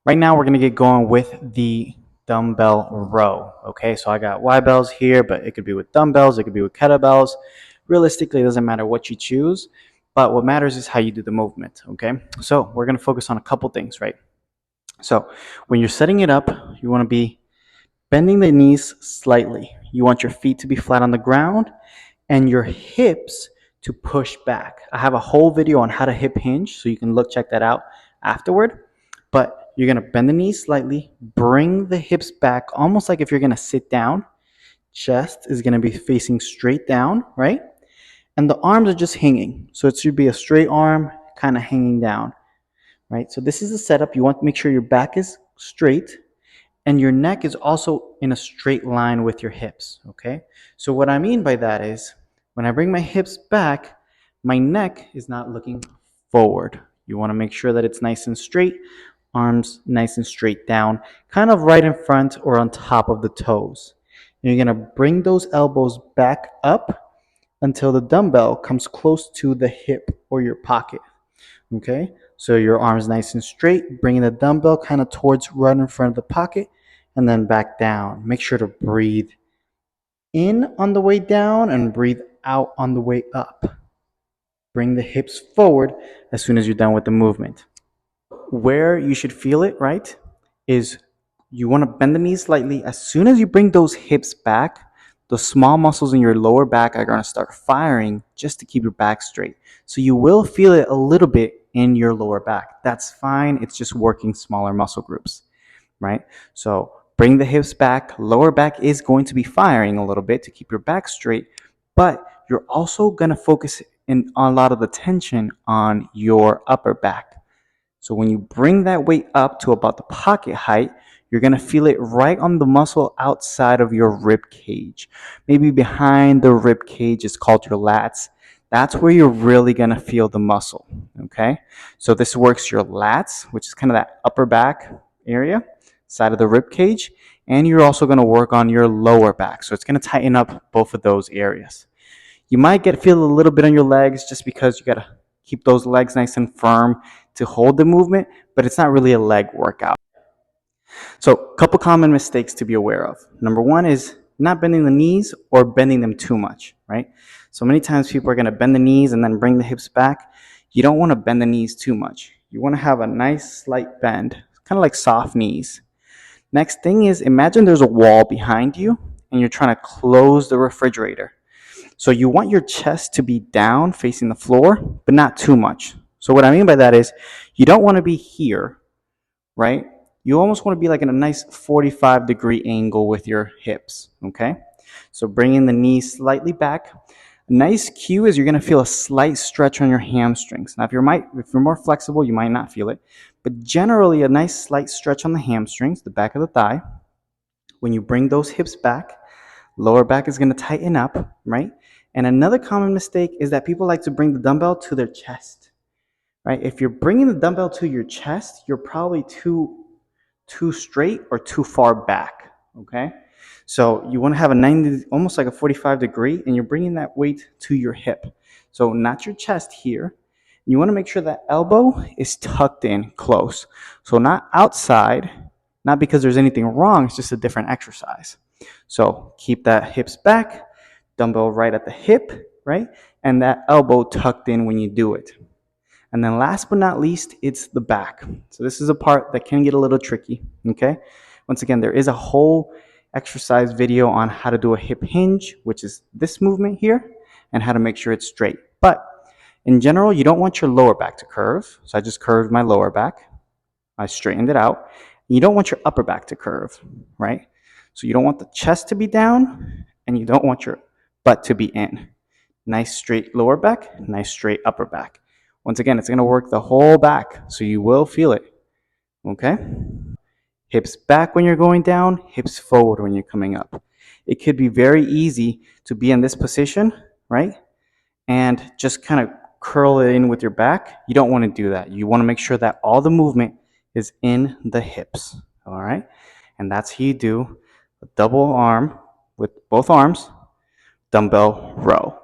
Right now, we're going to get going with the dumbbell row. Okay, so I got Y bells here, but it could be with dumbbells, it could be with kettlebells. Realistically, it doesn't matter what you choose, but what matters is how you do the movement. Okay, so we're going to focus on a couple things, right? So when you're setting it up, you want to be bending the knees slightly. You want your feet to be flat on the ground and your hips to push back. I have a whole video on how to hip hinge, so you can check that out afterward. But you're gonna bend the knees slightly, bring the hips back, almost like if you're gonna sit down. Chest is gonna be facing straight down, right? And the arms are just hanging. So it should be a straight arm kind of hanging down, right? So this is the setup. You want to make sure your back is straight and your neck is also in a straight line with your hips, okay? So what I mean by that is when I bring my hips back, my neck is not looking forward. You want to make sure that it's nice and straight, arms nice and straight down, kind of right in front or on top of the toes. And you're going to bring those elbows back up until the dumbbell comes close to the hip or your pocket, okay? So your arms nice and straight, bringing the dumbbell kind of towards right in front of the pocket and then back down. Make sure to breathe in on the way down and breathe out on the way up. Bring the hips forward as soon as you're done with the movement. Where you should feel it, right, is you want to bend the knees slightly. As soon as you bring those hips back, the small muscles in your lower back are going to start firing just to keep your back straight. So you will feel it a little bit in your lower back. That's fine. It's just working smaller muscle groups, right? So bring the hips back. Lower back is going to be firing a little bit to keep your back straight, but you're also going to focus in on a lot of the tension on your upper back. So when you bring that weight up to about the pocket height, you're going to feel it right on the muscle outside of your rib cage. Maybe behind the rib cage is called your lats. That's where you're really going to feel the muscle, okay? So this works your lats, which is kind of that upper back area, side of the rib cage, and you're also going to work on your lower back. So it's going to tighten up both of those areas. You might feel a little bit on your legs just because you got to keep those legs nice and firm to hold the movement, but it's not really a leg workout. So a couple common mistakes to be aware of. Number one is not bending the knees or bending them too much, right? So many times people are going to bend the knees and then bring the hips back. You don't want to bend the knees too much. You want to have a nice slight bend, kind of like soft knees. Next thing is imagine there's a wall behind you and you're trying to close the refrigerator. So you want your chest to be down facing the floor, but not too much. So what I mean by that is you don't want to be here, right? You almost want to be like in a nice 45-degree angle with your hips, okay? So bringing the knees slightly back. A nice cue is you're going to feel a slight stretch on your hamstrings. Now, if you're more flexible, you might not feel it, but generally a nice slight stretch on the hamstrings, the back of the thigh. When you bring those hips back, lower back is going to tighten up, right? And another common mistake is that people like to bring the dumbbell to their chest, right? If you're bringing the dumbbell to your chest, you're probably too straight or too far back, okay? So you want to have a 90, almost like a 45-degree, and you're bringing that weight to your hip. So not your chest here. You want to make sure that elbow is tucked in close. So not outside, not because there's anything wrong, it's just a different exercise. So keep that hips back, dumbbell right at the hip, right? And that elbow tucked in when you do it. And then last but not least, it's the back. So this is a part that can get a little tricky, okay? Once again, there is a whole exercise video on how to do a hip hinge, which is this movement here, and how to make sure it's straight. But in general, you don't want your lower back to curve. So I just curved my lower back. I straightened it out. You don't want your upper back to curve, right? So you don't want the chest to be down, and you don't want your butt to be in. Nice straight lower back, nice straight upper back. Once again, it's going to work the whole back, so you will feel it, okay? Hips back when you're going down, hips forward when you're coming up. It could be very easy to be in this position, right? And just kind of curl it in with your back. You don't want to do that. You want to make sure that all the movement is in the hips, all right? And that's how you do a double arm with both arms, dumbbell row.